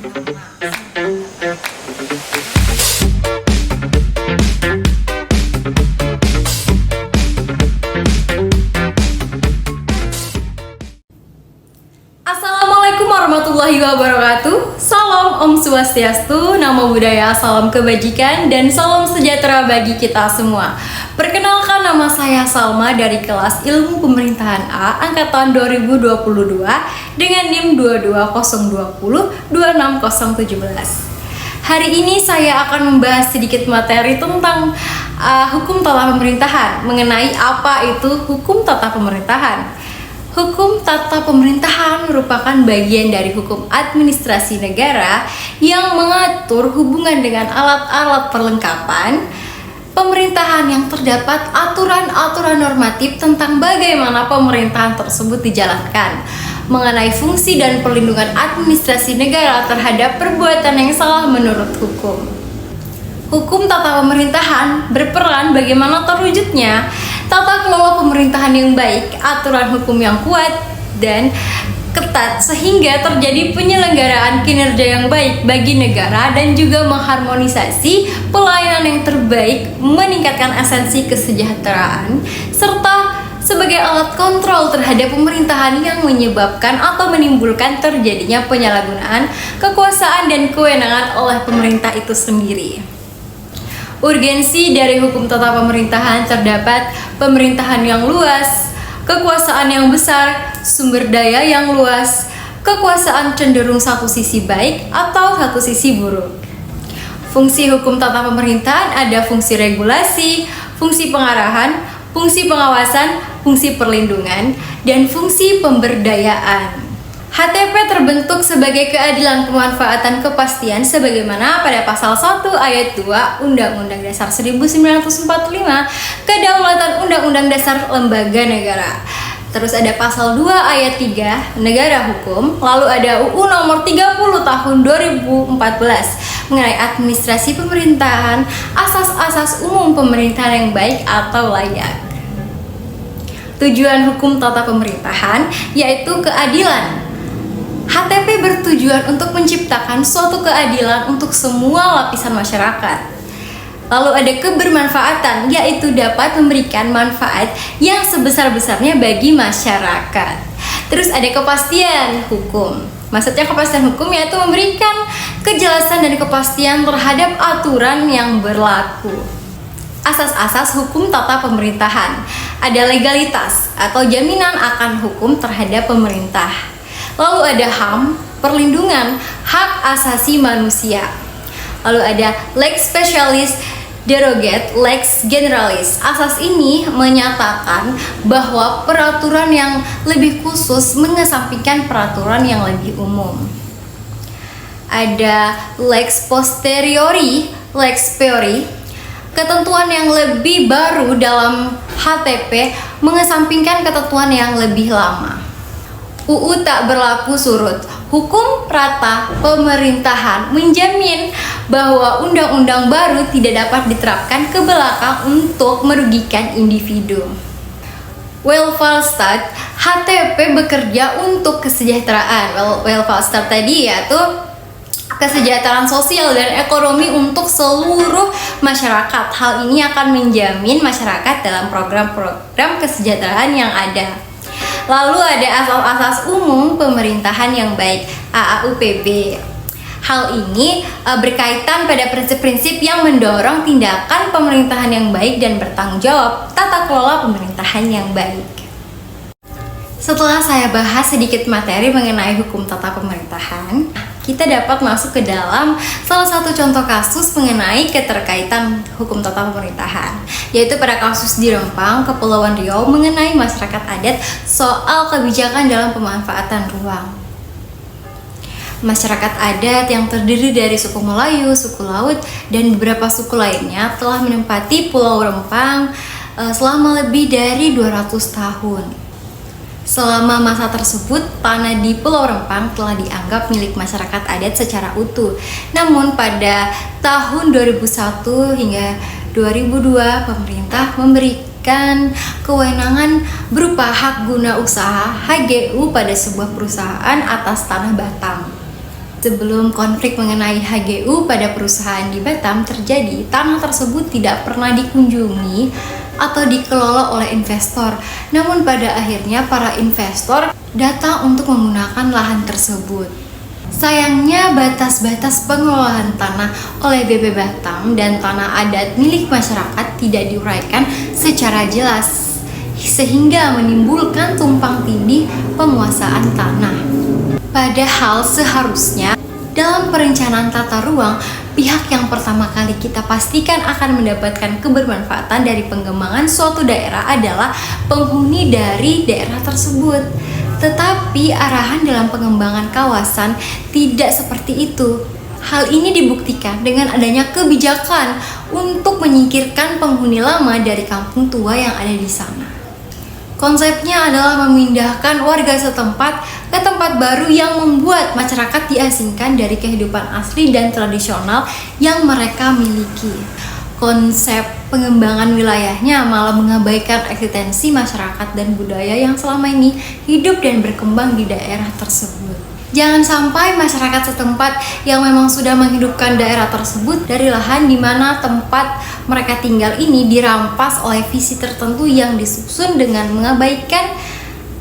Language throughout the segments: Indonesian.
Assalamualaikum warahmatullahi wabarakatuh. Salam Om Swastiastu, Namo Buddhaya, salam kebajikan, dan salam sejahtera bagi kita semua. Perkenalkan, nama saya Salma dari kelas Ilmu Pemerintahan A angkatan 2022 dengan NIM 22020-26017. Hari ini saya akan membahas sedikit materi tentang hukum tata pemerintahan, mengenai apa itu hukum tata pemerintahan. Hukum tata pemerintahan merupakan bagian dari hukum administrasi negara yang mengatur hubungan dengan alat-alat perlengkapan pemerintahan yang terdapat aturan-aturan normatif tentang bagaimana pemerintahan tersebut dijalankan, mengenai fungsi dan perlindungan administrasi negara terhadap perbuatan yang salah menurut hukum. Hukum tata pemerintahan berperan bagaimana terwujudnya tata kelola pemerintahan yang baik, aturan hukum yang kuat dan ketat sehingga terjadi penyelenggaraan kinerja yang baik bagi negara dan juga mengharmonisasi pelayanan yang terbaik, meningkatkan esensi kesejahteraan serta sebagai alat kontrol terhadap pemerintahan yang menyebabkan atau menimbulkan terjadinya penyalahgunaan kekuasaan dan kewenangan oleh pemerintah itu sendiri. Urgensi dari hukum tata pemerintahan terdapat pemerintahan yang luas, kekuasaan yang besar, sumber daya yang luas, kekuasaan cenderung satu sisi baik atau satu sisi buruk. Fungsi hukum tata pemerintahan ada fungsi regulasi, fungsi pengarahan, fungsi pengawasan, fungsi perlindungan, dan fungsi pemberdayaan. HTP terbentuk sebagai keadilan pemanfaatan kepastian sebagaimana pada pasal 1 ayat 2 Undang-Undang Dasar 1945, Kedaulatan Undang-Undang Dasar Lembaga Negara. Terus ada pasal 2 ayat 3 Negara Hukum, lalu ada UU nomor 30 tahun 2014 mengenai administrasi pemerintahan, asas-asas umum pemerintahan yang baik atau layak. Tujuan hukum tata pemerintahan yaitu keadilan. HTP bertujuan untuk menciptakan suatu keadilan untuk semua lapisan masyarakat. Lalu ada kebermanfaatan, yaitu dapat memberikan manfaat yang sebesar-besarnya bagi masyarakat. Terus ada kepastian hukum. Maksudnya kepastian hukum yaitu memberikan kejelasan dan kepastian terhadap aturan yang berlaku. Asas-asas hukum tata pemerintahan. Ada legalitas atau jaminan akan hukum terhadap pemerintah. Lalu ada HAM, perlindungan hak asasi manusia. Lalu ada lex specialis derogat lex generalis. Asas ini menyatakan bahwa peraturan yang lebih khusus mengesampingkan peraturan yang lebih umum. Ada lex posteriori, lex priori. Ketentuan yang lebih baru dalam HTP mengesampingkan ketentuan yang lebih lama. UU tak berlaku surut. Hukum rata pemerintahan menjamin bahwa undang-undang baru tidak dapat diterapkan ke belakang untuk merugikan individu. Welfare state, HTP bekerja untuk kesejahteraan. Welfare state tadi yaitu kesejahteraan sosial dan ekonomi untuk seluruh masyarakat. Hal ini akan menjamin masyarakat dalam program-program kesejahteraan yang ada. Lalu ada asas-asas umum pemerintahan yang baik AAUPB. Hal ini berkaitan pada prinsip-prinsip yang mendorong tindakan pemerintahan yang baik dan bertanggung jawab tata kelola pemerintahan yang baik. Setelah saya bahas sedikit materi mengenai hukum tata pemerintahan, kita dapat masuk ke dalam salah satu contoh kasus mengenai keterkaitan hukum tata pemerintahan, yaitu pada kasus di Rempang, Kepulauan Riau mengenai masyarakat adat soal kebijakan dalam pemanfaatan ruang. Masyarakat adat yang terdiri dari suku Melayu, suku Laut, dan beberapa suku lainnya telah menempati Pulau Rempang selama lebih dari 200 tahun. Selama masa tersebut, tanah di Pulau Rempang telah dianggap milik masyarakat adat secara utuh. Namun pada tahun 2001 hingga 2002, pemerintah memberikan kewenangan berupa hak guna usaha HGU pada sebuah perusahaan atas tanah Batam. Sebelum konflik mengenai HGU pada perusahaan di Batam terjadi, tanah tersebut tidak pernah dikunjungi atau dikelola oleh investor. Namun pada akhirnya para investor datang untuk menggunakan lahan tersebut. Sayangnya batas-batas pengelolaan tanah oleh BB Batam dan tanah adat milik masyarakat tidak diuraikan secara jelas, sehingga menimbulkan tumpang tindih penguasaan tanah. Padahal seharusnya dalam perencanaan tata ruang, pihak yang pertama kali kita pastikan akan mendapatkan kebermanfaatan dari pengembangan suatu daerah adalah penghuni dari daerah tersebut. Tetapi arahan dalam pengembangan kawasan tidak seperti itu. Hal ini dibuktikan dengan adanya kebijakan untuk menyingkirkan penghuni lama dari kampung tua yang ada di sana. Konsepnya adalah memindahkan warga setempat ke tempat baru yang membuat masyarakat diasingkan dari kehidupan asli dan tradisional yang mereka miliki. Konsep pengembangan wilayahnya malah mengabaikan eksistensi masyarakat dan budaya yang selama ini hidup dan berkembang di daerah tersebut. Jangan sampai masyarakat setempat yang memang sudah menghidupkan daerah tersebut dari lahan di mana tempat mereka tinggal ini dirampas oleh visi tertentu yang disusun dengan mengabaikan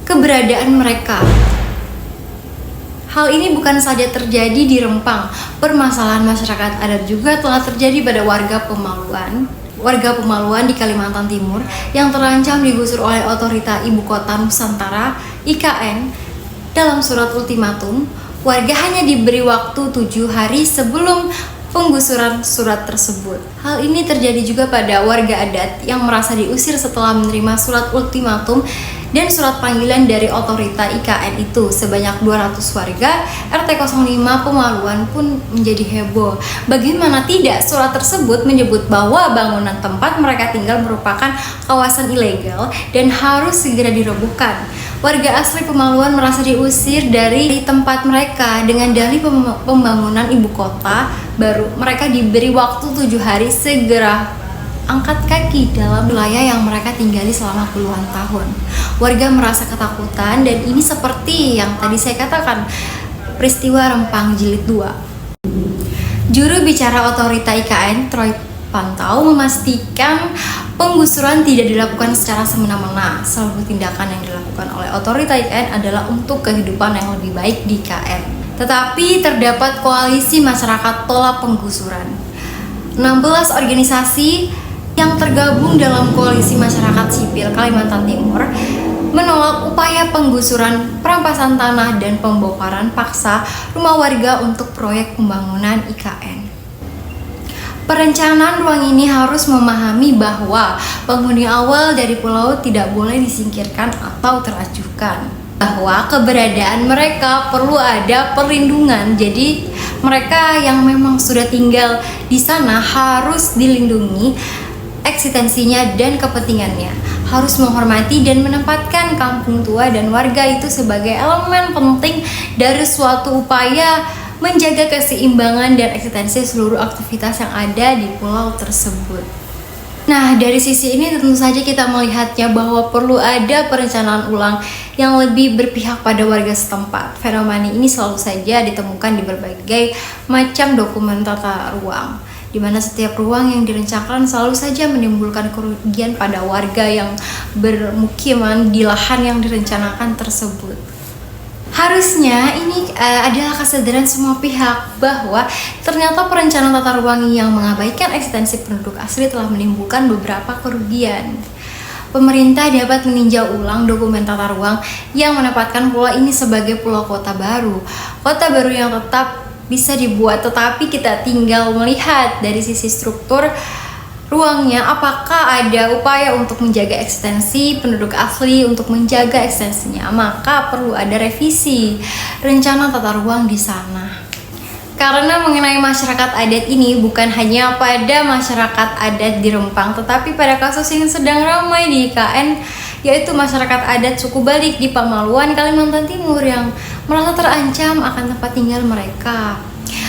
keberadaan mereka. Hal ini bukan saja terjadi di Rempang, permasalahan masyarakat adat juga telah terjadi pada warga Pemaluan di Kalimantan Timur yang terancam digusur oleh Otorita Ibu Kota Nusantara (IKN). Dalam surat ultimatum, warga hanya diberi waktu 7 hari sebelum penggusuran surat tersebut. Hal ini terjadi juga pada warga adat yang merasa diusir setelah menerima surat ultimatum dan surat panggilan dari Otorita IKN itu. Sebanyak 200 warga RT 05 Pemaluan pun menjadi heboh. Bagaimana tidak, surat tersebut menyebut bahwa bangunan tempat mereka tinggal merupakan kawasan ilegal dan harus segera dirobohkan. Warga asli Pemaluan merasa diusir dari tempat mereka dengan dalih pembangunan ibu kota baru. Mereka diberi waktu 7 hari segera angkat kaki dalam wilayah yang mereka tinggali selama puluhan tahun. Warga merasa ketakutan dan ini seperti yang tadi saya katakan, peristiwa Rempang Jilid 2. Juru bicara Otorita IKN, Troy Pantau, memastikan penggusuran tidak dilakukan secara semena-mena. Seluruh tindakan yang dilakukan oleh Otorita IKN adalah untuk kehidupan yang lebih baik di IKN. Tetapi terdapat koalisi masyarakat tolak penggusuran. 16 organisasi yang tergabung dalam koalisi masyarakat sipil Kalimantan Timur menolak upaya penggusuran, perampasan tanah, dan pembongkaran paksa rumah warga untuk proyek pembangunan IKN. Perencanaan ruang ini harus memahami bahwa penghuni awal dari pulau tidak boleh disingkirkan atau teracuhkan, bahwa keberadaan mereka perlu ada perlindungan. Jadi mereka yang memang sudah tinggal di sana harus dilindungi eksistensinya dan kepentingannya, harus menghormati dan menempatkan kampung tua dan warga itu sebagai elemen penting dari suatu upaya menjaga keseimbangan dan eksistensi seluruh aktivitas yang ada di pulau tersebut. Nah, dari sisi ini tentu saja kita melihatnya bahwa perlu ada perencanaan ulang yang lebih berpihak pada warga setempat. Fenomena ini selalu saja ditemukan di berbagai macam dokumen tata ruang, di mana setiap ruang yang direncanakan selalu saja menimbulkan kerugian pada warga yang bermukiman di lahan yang direncanakan tersebut. Harusnya ini adalah kesadaran semua pihak bahwa ternyata perencanaan tata ruang yang mengabaikan eksistensi penduduk asli telah menimbulkan beberapa kerugian. Pemerintah dapat meninjau ulang dokumen tata ruang yang menempatkan pulau ini sebagai pulau kota baru. Kota baru yang tetap bisa dibuat, tetapi kita tinggal melihat dari sisi struktur ruangnya, apakah ada upaya untuk menjaga eksistensi penduduk asli, untuk menjaga eksistensinya, maka perlu ada revisi rencana tata ruang di sana. Karena mengenai masyarakat adat ini bukan hanya pada masyarakat adat di Rempang, tetapi pada kasus yang sedang ramai di IKN, yaitu masyarakat adat suku Balik di Pemaluan, Kalimantan Timur yang merasa terancam akan tempat tinggal mereka.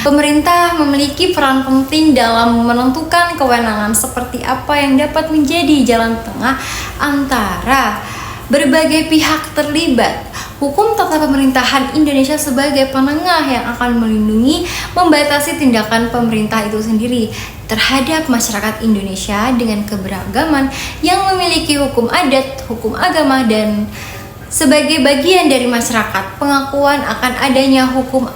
Pemerintah memiliki peran penting dalam menentukan kewenangan seperti apa yang dapat menjadi jalan tengah antara berbagai pihak terlibat Hukum tata pemerintahan Indonesia sebagai penengah yang akan melindungi, membatasi tindakan pemerintah itu sendiri terhadap masyarakat Indonesia dengan keberagaman yang memiliki hukum adat, hukum agama, dan sebagai bagian dari masyarakat, pengakuan akan adanya hukum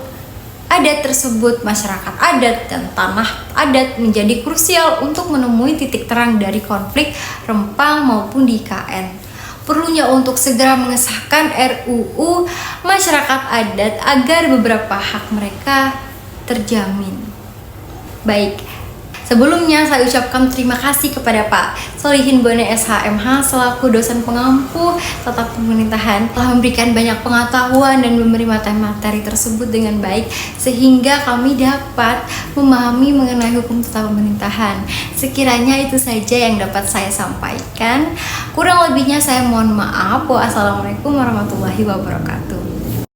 adat tersebut, masyarakat adat dan tanah adat menjadi krusial untuk menemui titik terang dari konflik Rempang maupun di IKN. Perlunya untuk segera mengesahkan RUU masyarakat adat agar beberapa hak mereka terjamin. Baik, sebelumnya saya ucapkan terima kasih kepada Pak Solihin Bone SHMH selaku dosen pengampu tata pemerintahan telah memberikan banyak pengetahuan dan memberi materi tersebut dengan baik sehingga kami dapat memahami mengenai hukum tata pemerintahan. Sekiranya itu saja yang dapat saya sampaikan. Kurang lebihnya saya mohon maaf. Wassalamualaikum warahmatullahi wabarakatuh.